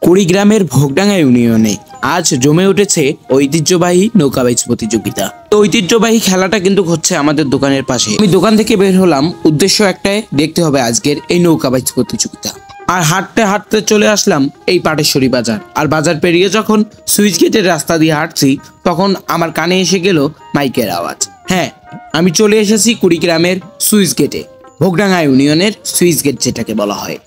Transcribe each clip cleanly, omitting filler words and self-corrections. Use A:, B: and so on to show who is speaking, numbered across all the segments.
A: কুড়িগ্রামের ভোগডাঙ্গা ইউনিয়নে আজ জমে উঠেছে ঐতিহ্যবাহী নৌকাবাইজ প্রতিযোগিতা। তো ঐতিহ্যবাহী খেলাটা কিন্তু হচ্ছে আমাদের দোকানের পাশে। আমি দোকান থেকে বের হলাম, উদ্দেশ্য একটাই, দেখতে হবে আজকের এই নৌকাবাইজ প্রতিযোগিতা। আর হাঁটতে হাঁটতে চলে আসলাম এই পাটেশ্বরী বাজার। আর বাজার পেরিয়ে যখন সুইচ গেটের রাস্তা দিয়ে হাঁটছি, তখন আমার কানে এসে গেল মাইকের আওয়াজ। হ্যাঁ, আমি চলে এসেছি কুড়িগ্রামের সুইচ গেটে, ভোগডাঙ্গা ইউনিয়নের সুইচ গেট যেটাকে বলা হয়।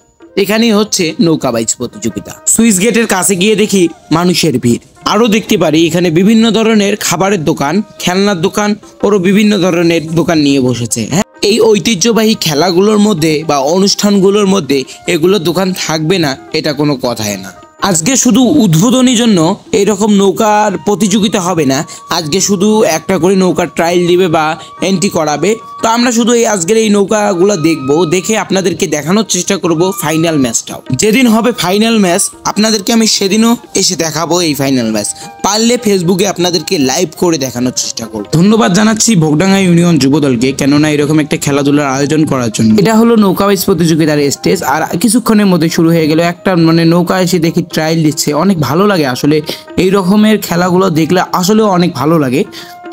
A: এখানেই হচ্ছে নৌকাবাইজ প্রতিযোগিতা। সুইচ গেটের কাছে গিয়ে দেখি মানুষের ভিড়। আরও দেখতে পারি এখানে বিভিন্ন ধরনের খাবারের দোকান, খেলনার দোকান, ওরও বিভিন্ন ধরনের দোকান নিয়ে বসেছে। হ্যাঁ, এই ঐতিহ্যবাহী খেলাগুলোর মধ্যে বা অনুষ্ঠানগুলোর মধ্যে এগুলো দোকান থাকবে না, এটা কোনো কথাই না। আজকে শুধু উদ্বোধনীর জন্য এইরকম নৌকার প্রতিযোগিতা হবে না, আজকে শুধু একটা করে নৌকার ট্রায়াল দিবে বা এন্ট্রি করাবে। তো আমরা শুধু এই আজকের এই নৌকাগুলো দেখবো, দেখে আপনাদেরকে দেখানোর চেষ্টা করব ফাইনাল ম্যাচটাও। যেদিন হবে ফাইনাল ম্যাচ, আপনাদেরকে আমি সেদিনও এসে দেখাবো এই ফাইনাল ম্যাচ। পারলে ফেসবুকে আপনাদেরকে লাইভ করে দেখানোর চেষ্টা করব। ধন্যবাদ জানাচ্ছি ভোগডাঙ্গা ইউনিয়ন যুবদলকে, কেননা এরকম একটা খেলাধুলার আয়োজন করার জন্য। এটা হলো নৌকাবাইজ প্রতিযোগিতার স্টেজ। আর কিছুক্ষণের মধ্যে শুরু হয়ে গেল একটা নৌকা এসে দেখি ট্রায়াল দিচ্ছে। অনেক ভালো লাগে আসলে এই রকমের খেলাগুলো দেখলে, আসলেও অনেক ভালো লাগে।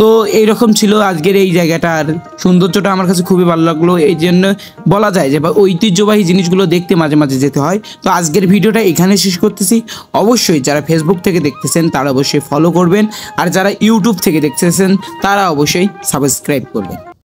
A: তো এইরকম ছিল আজকের এই জায়গাটার সৌন্দর্যটা আমার কাছে খুবই ভালো লাগলো। এই জন্য বলা যায় যে ঐতিহ্যবাহী জিনিসগুলো দেখতে মাঝে মাঝে যেতে হয়। তো আজকের ভিডিওটা এখানে শেষ করতেছি। অবশ্যই যারা ফেসবুক থেকে দেখতেছেন তারা অবশ্যই ফলো করবেন, আর যারা ইউটিউব থেকে দেখতেছেন তারা অবশ্যই সাবস্ক্রাইব করবেন।